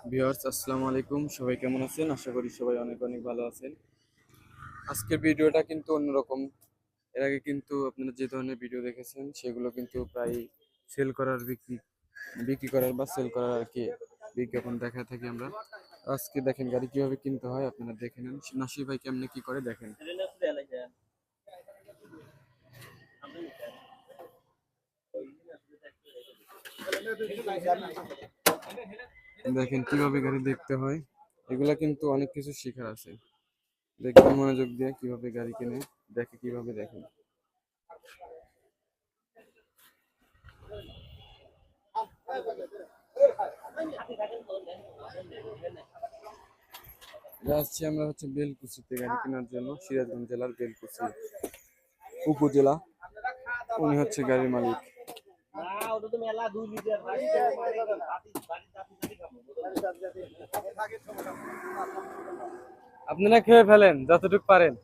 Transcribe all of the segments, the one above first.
Viewers আসসালামু আলাইকুম, সবাই কেমন আছেন? আশা করি সবাই অনেক অনেক ভালো আছেন। আজকের ভিডিওটা কিন্তু অন্যরকম। এর আগে কিন্তু আপনারা যে ধরনের ভিডিও দেখেছেন সেগুলো কিন্তু প্রায় সেল করার বিক্রি বিক্রি করার বা সেল করার আর কি বিজ্ঞাপন দেখা থাকি আমরা। আজকে দেখেন গাড়ি কিভাবে কিনতে হয় আপনারা দেখে নেন। নাসির ভাই কেমনে কি করে দেখেন। দেখেন কিভাবে গাড়ি দেখতে হয়। এগুলা কিন্তু অনেক কিছু শেখার আছে। দেখবেন মনোযোগ দিয়ে কিভাবে গাড়ি কিনে দেখে কিভাবে দেখেন। যাচ্ছি আমরা হচ্ছে বেলকুচিতে গাড়ি কেনার জন্য, সিরাজগঞ্জ জেলার বেলকুচি উপজেলা। উনি হচ্ছে গাড়ির মালিক। আপনারা খেয়ে ফেলেন যতটুকু পারেন।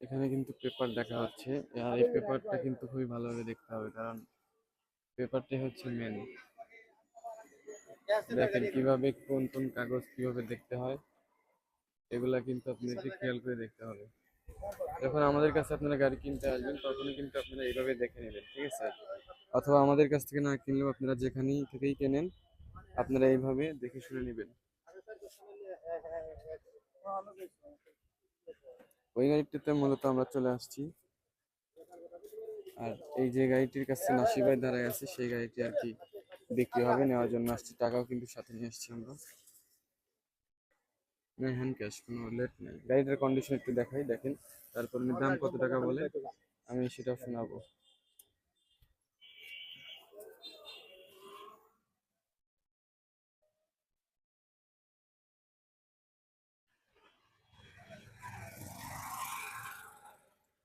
এখানে কিন্তু পেপার দেখা হচ্ছে, আর এই পেপারটা কিন্তু খুবই ভালোভাবে দেখতে হবে, কারণ পেপারটাই হচ্ছে মেন। দেখেন কিভাবে কোন কোন কাগজ কিভাবে দেখতে হয়, এগুলা কিন্তু আপনাদেরকে খেয়াল করে দেখতে হবে। যখন আমাদের কাছে আপনারা গাড়ি কিনতে আসবেন তখনই কিন্তু আপনারা এইভাবে দেখে নেবেন, ঠিক আছে? অথবা আমাদের কাছ থেকে না কিনলেও আপনারা যেখানেই থেকেই কেনেন আপনারা এইভাবে দেখে শুনে নেবেন। ওই গাড়িটিতে মূলত আমরা চলে আসছি, আর এই যে গাড়িটির কাছে নাসির ভাই দাঁড়ায় আছে সেই গাড়িটি আর কি বিক্রি হবে, নেওয়ার জন্য আসছি। টাকাও কিন্তু সাথে নিয়ে আসছি আমরা। না, হ্যান্ড ক্যাশ, কোনো লেট নেই। গাড়িটার কন্ডিশন একটু দেখাই, দেখেন। তারপর উনি দাম কত টাকা বলে আমি সেটা শোনাবো।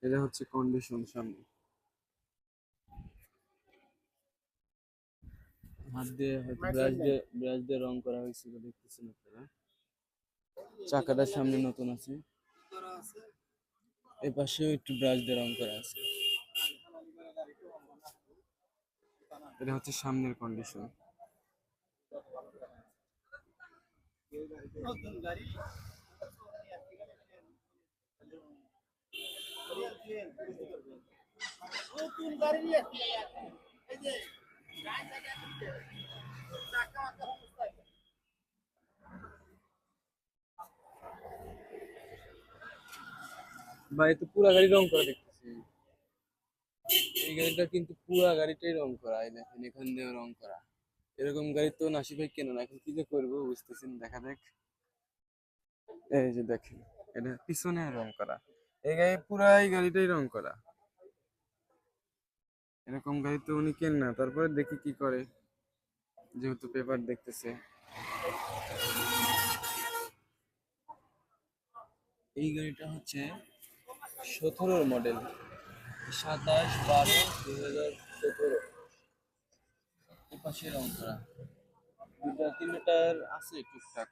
এটা হচ্ছে কন্ডিশন সামনে। হাত দিয়ে হয়তো ব্রাশ দিয়ে রং করা হয়েছিল, দেখতেছেন আপনারা। চাকাটা সামনে নতুন আছে, এই পাশেও একটু ব্রাশ দিয়ে রং করা আছে। এটা হচ্ছে সামনের কন্ডিশন। ভাই তো পুরা গাড়ি রং করা দেখতেছি। এই গাড়িটা কিন্তু পুরা গাড়িটাই রং করা, এই দেখেন এখান দিয়ে রং করা। এরকম গাড়ি তো নাসির ভাই কেন না, এখন কি যে করবো বুঝতেছেন, দেখা দেখ। এই যে দেখেন, এটা পিছনে রং করা, এই গাড়ি পুরাই গাড়িটাই রং করা। এরকম গাড়ি তো উনি কেন না, তারপরে দেখি কি করে, যেহেতু পেপার দেখতেছে। এই গাড়িটা হচ্ছে 17-র মডেল, 27/12/2017। এই পাশে রং করা, দুটা তিনটার আছে টুকটাক।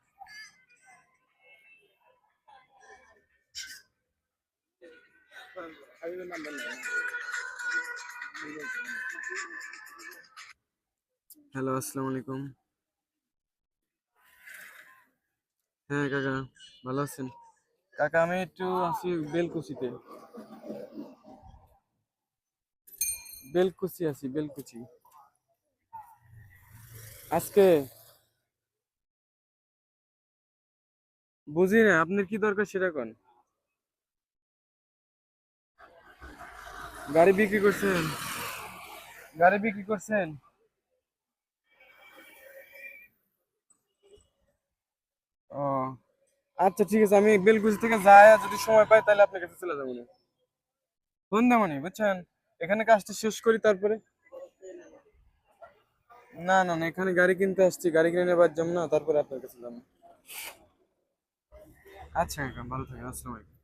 হ্যালো, আসসালামু আলাইকুম। হ্যাঁ কাকা, ভালো আছেন? কাকা আমি একটু আছি বেলকুচিতে। বেলকুচি আছি, বেলকুচি। আজকে বুঝি না আপনার কি দরকার সেটা কোন। গাড়ি বিক্রি করছেন? গাড়ি বিক্রি করছেন? ও আচ্ছা, ঠিক আছে, আমি বেলকুচি থেকে যাই, যদি সময় পাই তাহলে আপনার কাছে চলে যাবো না। ফোন দেবো নি, বুঝছেন? এখানে কাজটা শেষ করি তারপরে। না না না, এখানে গাড়ি কিনতে আসছি, গাড়ি কিনে নেবার যাবো না, তারপরে আপনার কাছে যাবো। আচ্ছা কাকা, ভালো থাকেন, আসসালামু আলাইকুম।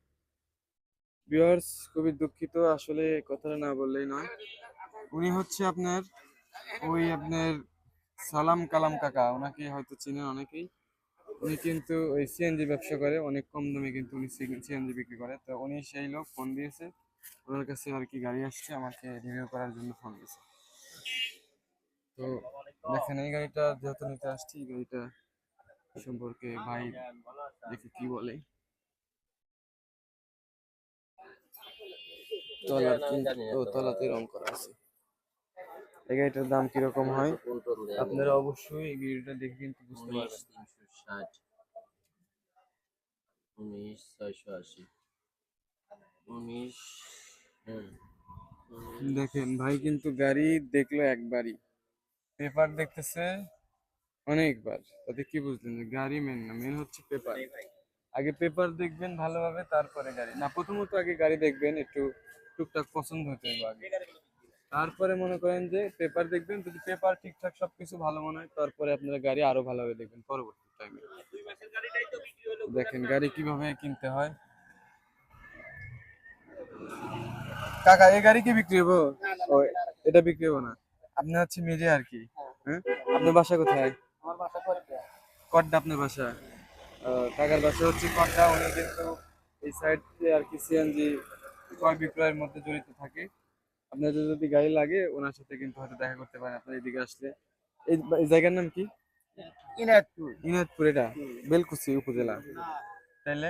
ভিউয়ার্স, খুবই দুঃখিত, আসলে কথাটা না বললেই নয়। উনি হচ্ছে আপনার ওই আপনার সালাম কালাম কাকা, ওনাকে হয়তো চিনেন অনেকেই। উনি কিন্তু ওই সিএনজি ব্যবসা করে, অনেক কম দামে কিন্তু উনি সিএনজি বিক্রি করে। তো উনি সেই লোক ফোন দিয়েছে, ওনার কাছে আর কি গাড়ি আসছে, আমাকে রিভিউ করার জন্য ফোন দিয়েছে। তো দেখেন এই গাড়িটা যেহেতু নিতে আসছি, এই গাড়িটা সম্পর্কে ভাই দেখি কি বলে। তলার তলাতে রং করা আছে। এই গাড়িটার দাম কিরকম হয় আপনারা অবশ্যই এই ভিডিওটা দেখে কিন্তু বুঝতে পারবেন। 19,360, 19,680, 19, হুম, দেখেন ভাই কিন্তু গাড়ি দেখলো একবারই, পেপার দেখতেছে অনেকবার। তাতে কি বুঝলেন যে গাড়ি মেন না, মেন হচ্ছে পেপার। আগে পেপার দেখবেন ভালোভাবে, তারপরে গাড়ি না। প্রথমত আগে গাড়ি দেখবেন, একটু টুকটাক পছন্দ হতে হবে আগে, তারপরে মনে করেন যে পেপার দেখবেন। যদি পেপার ঠিকঠাক সবকিছু ভালো মনে হয়, তারপরে আপনারা গাড়ি আরো ভালোভাবে দেখবেন পরবর্তী টাইমে। দেখেন গাড়ি কিভাবে কিনতে হয়। কাকা এই গাড়ি কি বিক্রি হবো? ও, এটা বিক্রি হবো না। আপনি হচ্ছে মিডিয়া আর কি। হ্যাঁ, আপনার বাসা কোথায়? কড্ডা আপনার বাসা? কাকার বাসা হচ্ছে কড্ডা। উনি কিন্তু এই সাইড দিয়ে আর কি সিএনজি ক্রয় বিক্রয়ের মধ্যে জড়িত থাকে। আপনাদের যদি গাড়ি লাগে ওনার সাথে কিন্তু হয়তো দেখা করতে পারেন আপনার এদিকে আসলে। এই জায়গার নাম কি? ইনায়তপুর। ইনায়তপুর এটা বেলকুচি উপজেলা তাইলে?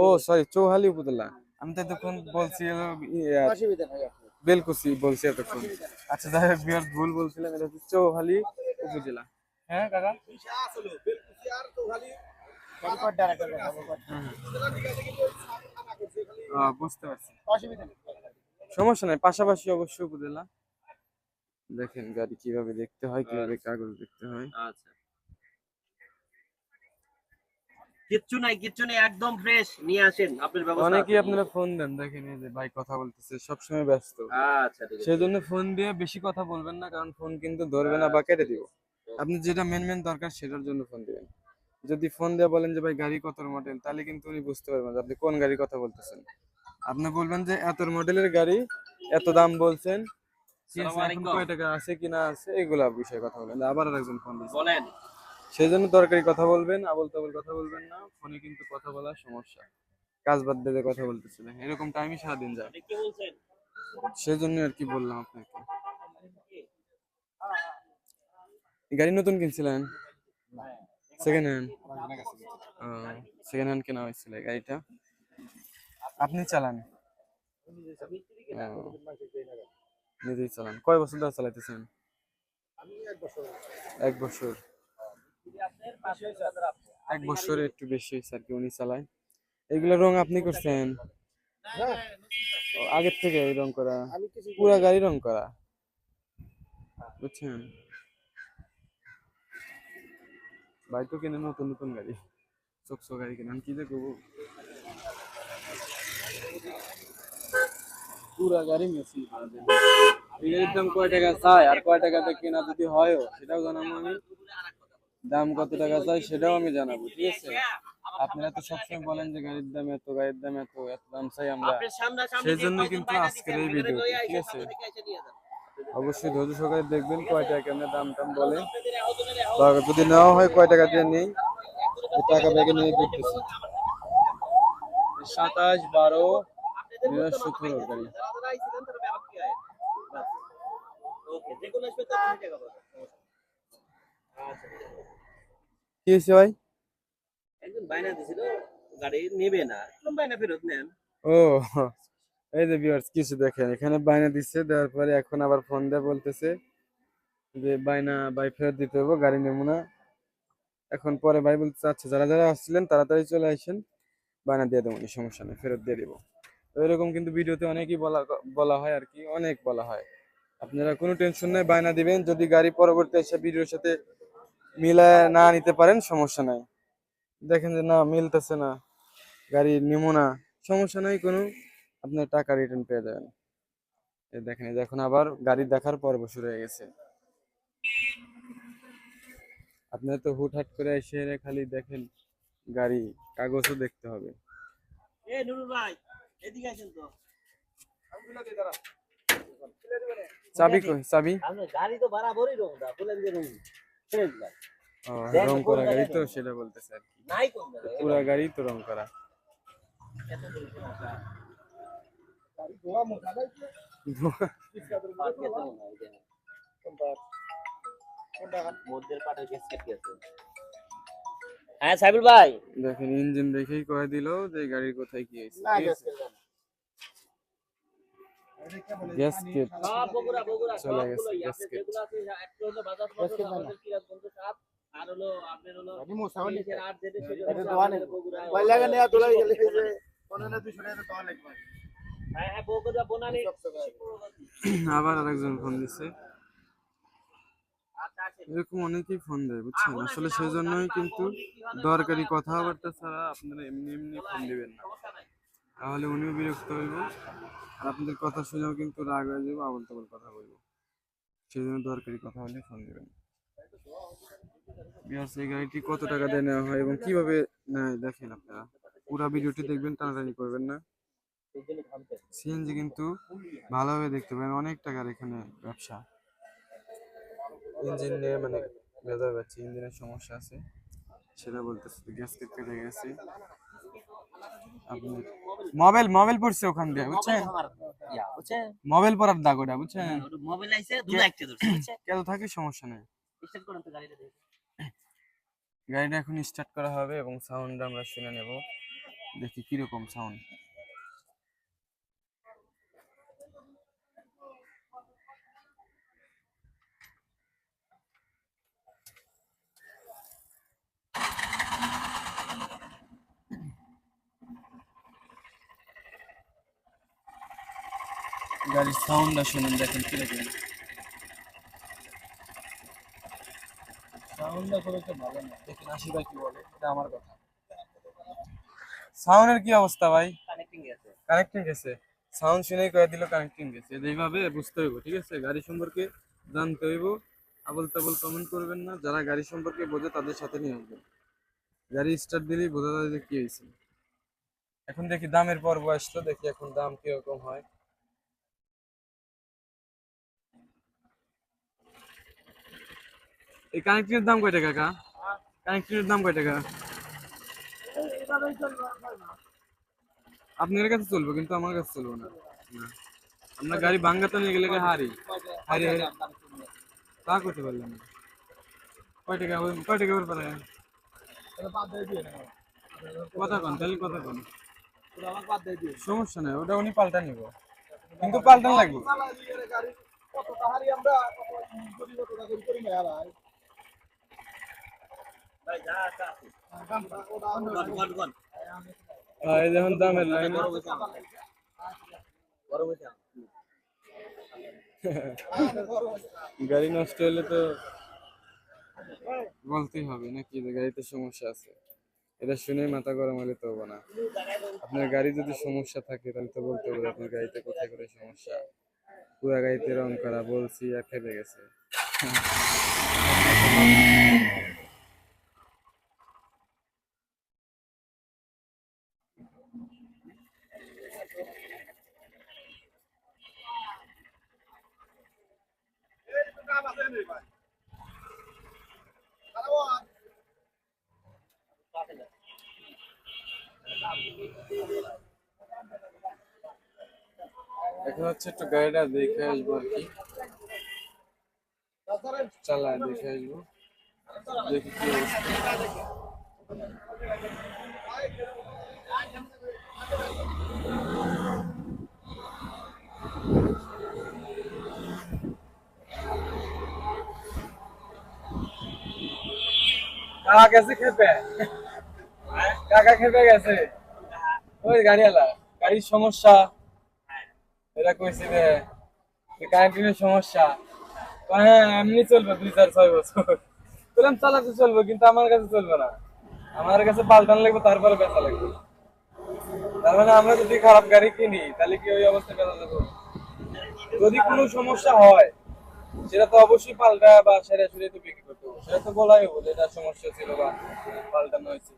ও সরি, চৌহালি উপজেলা। আমি তো এতক্ষণ বলছি হলো বেলকুচি বলছি এতক্ষণ। আচ্ছা যাই হোক, বিহার ভুল বলছিলাম, এটা হচ্ছে চৌহালি উপজেলা। হ্যাঁ কাকা। হুম, বুঝতে পারছি, সমস্যা নাই, পাশাপাশি অবশ্যই উপজেলা। দেখেন গাড়ি কিভাবে দেখতে হয়, কিভাবে কাগজ দেখতে হয়। আচ্ছা, কিচ্ছু নাই, একদম ফ্রেশ নিয়ে আসেন, আপনার ব্যবস্থা আছে। অনেকেই আপনারা ফোন দেন, দেখেন এই যে ভাই কথা বলতেছে, সবসময় ব্যস্ত। আচ্ছা, ঠিক আছে। সেই জন্য ফোন দিয়ে বেশি কথা বলবেন না, কারণ ফোন কিন্তু ধরবে না বা কেটে দিব। আপনি যেটা মেন দরকার সেটার জন্য ফোন দিবেন। যদি ফোন দিয়ে বলেন যে ভাই গাড়ি কত মডেল, তাহলে কিন্তু উনি বুঝতে পারবেন যে আপনি কোন গাড়ির কথা বলতেছেন। আপনি বলবেন যে এত মডেলের গাড়ি, এত দাম বলছেন, আসসালামু এখন আলাইকুম। কয় টাকা আছে কিনা আছে, এগুলা বিষয়ে কথা বলবেন। আবার আরেকজন ফোন দিচ্ছে, বলেন। সেই জন্য দরকারি কথা বলবেন, আবল তাবল কথা বলবেন না। ফোনে কিন্তু কথা বলার সমস্যা, কাজ বাদ দিয়ে কথা বলতেছিলেন, এরকম টাইমই সারাদিন যায়। আপনি কি বলছেন? সেই জন্য আর কি বললাম আপনাকে। এই গাড়ি নতুন কিনছিলেন? Second hand? সেকেন্ড হ্যান্ড কেনা হয়েছিল এই গাড়িটা? আপনি চালান? ও, নিজেই চালান। কয় বছর ধরে চালাইতেছেন? 1 বছর। 1 বছরে একটু বেশি হয়েছে আর কি উনি চালায়। এগুলো রং আপনি করছেন? ও, আগের থেকে এই রং করা? পুরা গাড়ি রং করা, বুঝছেন? ভাই তো কেনে নতুন নতুন গাড়ি, চকচক গাড়ি কেনেন, কি যে করবো। পুরা গাড়ি মেশিন। এই গাড়ির দাম কয় টাকা চাই আর কয় টাকাতে কেনা যদি হয়ও সেটাও জানাবো আমি। দাম কত টাকা চাই সেটাও আমি জানাবো, ঠিক আছে? আপনারা তো সবসময় বলেন যে গাড়ির দাম এত, গাড়ির দাম এত, এত দাম চাই আমরা। আপনার সামনাসামনি সেই যে জন্য কয়জন কিন্তু বাইনা আজকের দিছেন এই ভিতরে ভিডিওটি, লইয়া ঠিক আইসা আছে? সামনে থেকে এসে নিয়ে যান। অবশ্যই ধৈর্য সহকারে দেখবেন কয় টাকা কেমন দাম টাম বলে। আপনাদের আহ্বানের বা যদি নেওয়া হয় কয় টাকা দিয়ে নেই, এই টাকা ব্যাগে নিয়ে ঘুরতেছি। 27, 12, আপনাদের মধ্যে মাথা 17 পাইতেছিল গাড়ি। যারা যারা আইছিলেন তারা ব্যাপার কি হয় বাস। ওকে, যে কোনো আসবে তো আপনি টাকা পাবেন। আচ্ছা, ঠিক আছে। কি হয়েছে ভাই? একজন বাইনা দিছিল গাড়ি নেবে না, একদম বাইনা ফেরত নেন। ও, এই যে ভিউয়ার্স কিছু দেখেন, এখানে বায়না দিচ্ছে, দেওয়ার পরে এখন আবার ফোন দিয়ে বলতেছে যে বায়না ভাই ফেরত দিতে হবে, গাড়ি নেবো না। এখন পরে ভাই বলতে চাচ্ছে যারা যারা আসছিলেন তাড়াতাড়ি চলে আসেন, বায়না দিয়ে দেবো, সমস্যা নেই, ফেরত দিয়ে দিব। তো এরকম কিন্তু ভিডিওতে অনেকই বলা বলা হয় আর কি, অনেক বলা হয়। আপনারা কোনো টেনশন নেই, বায়না দিবেন। যদি গাড়ি পরবর্তী এসে ভিডিওর সাথে মিলায় না নিতে পারেন সমস্যা নাই। দেখেন যে না মিলতেছে না, গাড়ি নিবো না, সমস্যা নাই কোনো, আপনার টাকা রিটার্ন পেয়ে যাবেন। এই দেখেন, এই যে এখন আবার গাড়ি দেখার পর্ব শুরু হয়ে গেছে। আপনার তো হুটহাট করে এসে খালি দেখেন গাড়ি, কাগজও দেখতে হবে। এ নুরুল ভাই, এদিকে আসেন তো। চাবি কই চাবি? আপনার গাড়ি তো বরাবরই রং দা, বলেন যে রং। ছেড়ে দিলাম। ও, দেখো রং কোন করা গাড়ি জায়গায় তো নেই। সেটা বলতেছে আর কি। নাই কোন জায়গায় পুরা গাড়ি তো রং করা। এত বলছে না স্যার। পার্কে তো মনে হয় যে মধ্যের পাটের গ্যাসকেট গেছে। হ্যাঁ সাইবুল ভাই, দেখেন ইঞ্জিন দেখেই কয়ে দিল যে এই গাড়ির কোথায় কি হয়েছে। গ্যাসকেট সব বগুড়া বগুড়া চলে গেছে, সবগুলোই আপনি গ্যাসকেট। যেগুলো আছে একটা হলো বাজাজ মোটরস, আমাদের সিরাজগঞ্জ সাত, আর হলো আপনার হলো নিজের আর যেটা সেটা হচ্ছে আমাদের বগুড়া। হ্যাঁ হ্যাঁ বগুড়া বনানী। আবার আরেকজন ফোন দিচ্ছে। আচ্ছা আচ্ছা এরকম অনেকেই ফোন দেয় বুঝছেন, আসলে সেই জন্যই কিন্তু দরকারি কথাবার্তা ছাড়া আপনারা এমনি এমনি ফোন দিবেন না, সমস্যা নাই। তাহলে উনিও বিরক্ত হইব আর আপনাদের কথা শুনেও কিন্তু রাগ হয়ে যাবো, আবল তাবল কথা বলবো। সেই জন্য দরকারি কথা হলে ফোন দিবেন। বিহার এই গাড়িটি কত টাকা দিয়ে নেওয়া হয় এবং কিভাবে নেয় দেখেন আপনারা, পুরো ভিডিওটি দেখবেন, টানাটানি করবেন না। সিএনজি কিন্তু ভালোভাবে দেখতে পারেন, অনেক টাকার এখানে ব্যবসা। ইঞ্জিন নিয়ে মানে ভেজাল পাচ্ছি, ইঞ্জিনের সমস্যা আছে সেটা বলতেছে, গ্যাসকেট কেটে গেছে। আপনি মোবাইল মোবাইল পড়ছে ওখান দিয়ে বুঝছেন, আমার ইয়া বুঝছেন, মোবাইল পড়ার দাগ ওটা বুঝছেন, মোবাইল আইছে দুটো একটা ধরছে বুঝছেন। কেন থাকে সমস্যা নেই। স্টার্ট করুন তো গাড়িটা দেখি। গাড়িটা এখন স্টার্ট করা হবে এবং সাউন্ড আমরা শুনে নেব, দেখি কিরকম সাউন্ড। গাড়ির সাউন্ডটা শুনুন, দেখেন কিরকম সাউন্ডটা, খুব একটা ভালো না। দেখেন আশি ভাই কি বলে, এটা আমার কথা। সাউন্ডের কি অবস্থা ভাই? কানেক্টিং আছে। কানেক্টিং গেছে, সাউন্ড শুনেই কয়ে দিল কানেক্টিং গেছে। এইভাবে বুঝতে হইব, ঠিক আছে? গাড়ি সম্পর্কে জানতে হইব, আবল তাবল কমেন্ট করবেন না। যারা গাড়ি সম্পর্কে বোঝে তাদের সাথে নিয়ে আসবেন। গাড়ি স্টার্ট দিলেই বোঝা যায় যে কি হয়েছে। এখন দেখি দামের পর্ব আসলো, দেখি এখন দাম কিরকম হয়। এই কানেক্টিংয়ের দাম কয় টাকা কাকা? কানেক্টিংয়ের দাম কয় টাকা? আপনার কাছে চলবে কিন্তু আমার কাছে চলবে না। না। আমরা গাড়ি ভাঙ্গাতে নিয়ে গেলে হারি হারি হারি তা করতে পারলাম না। কয় টাকা করে পারে? কথা কন তাহলে, কথা কন। সমস্যা নাই, ওটা উনি পাল্টা নিব, কিন্তু পাল্টান লাগবে। ভাই যা আছে গন গন। এই যখন দামের লাইন, বড় বইছে আমার। বড় বইছে। গাড়ি নষ্ট হলে তো বলতেই হবে নাকি যে গাড়িতে সমস্যা আছে। এটা শুনে মাথা গরম হলে তো হবে না। আপনার গাড়ি যদি সমস্যা থাকে তাহলে তো বলতে হবে আপনার গাড়িতে কোথায় করে সমস্যা। পুরা গাড়িতে রং করা বলছি আর খেপে গেছে। এখন হচ্ছে একটু গাড়িটা দেখে আসবো আর কি, চালায় দেখে আসবো, দেখি কি অবস্থা। কাকা গেছে খেপে, কাকা খেপে গেছে। ওই গাড়িওয়ালা গাড়ির সমস্যা, এটা কইছি যে কারেন্টের সমস্যা। হ্যাঁ এমনি চলবে 2-4-6 বছর, বললাম চালাতে চলবে কিন্তু আমার কাছে চলবে না, আমার কাছে পাল্টান লাগবে, তারপরে বেচা লাগবে। তার মানে আমরা যদি খারাপ গাড়ি কিনি তাহলে কি ওই অবস্থা বেচা যাবো? যদি কোনো সমস্যা হয় সেটা তো অবশ্যই পাল্টা বা সেরে সুরে তো বিক্রি করতে হবে, সেটা তো বলাই হবো যে এটা সমস্যা ছিল বা পাল্টানো হয়েছে।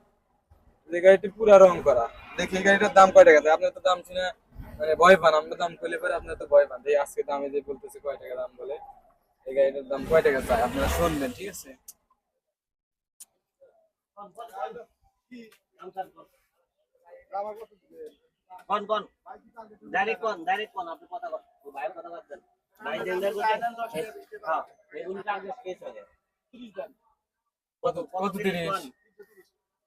যে গাড়িটি পুরা রং করা, দেখি এই গাড়িটার দাম কয় টাকা? আপনার তো দাম শুনে মানে ভয় পান, আমরা দাম করলে পরে আপনার তো ভয় পান, এই আজকে দামে যে বলতেছে কয় টাকা দাম বলে। এই গাড়িটার দাম কয় টাকা চাই আপনারা শুনবেন, ঠিক আছে? কোন ডাইরেক্ট কোন আপনি কথা বল ভাইয়ের কথা বলছেন ভাই জেন্ডার করতে হ্যাঁ এগুলো টার্গেট কেস হয়ে যায় কত 30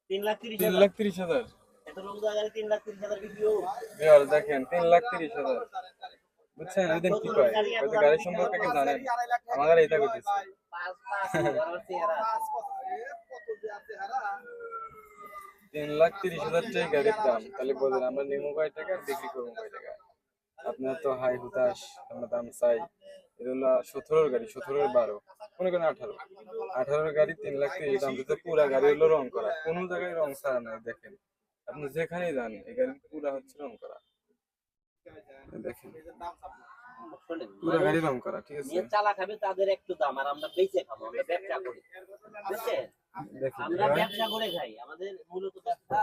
3,30,000 3,30,000 এত লোক জায়গায় 3,30,000 ভিডিও বিয়ার দেখেন 3,30,000 বুঝছেন ওইদিন কি কয় হয়তো গাড়ি সম্পর্কে কি জানেন আমাদের এটা করতেছে 3,30,000 টাকা গাড়ির দাম তাহলে বলেন আমরা নিমো কয় টাকা বিক্রি করবো কয় টাকা আপনার তো হাই হুতাশ আমরা দাম চাই এটা হলো 17 গাড়ি 17 12 মনে করেন 18 গাড়ি 3,30,000 দাম দিতে পুরা গাড়ি হলো রং করা কোনো জায়গায় রং ছাড়া নাই দেখেন আপনি যেখানেই যান এই গাড়ি পুরা হচ্ছে রং করা দেখেন পুরা গাড়ি রং করা ঠিক আছে নিয়ে চালা খাবে তাদের একটু দাম আর আমরা বেঁচে খাবো আমরা ব্যবসা করি বুঝছেন দেখেন আমরা ব্যবসা করে খাই আমাদের মূলত ব্যবসা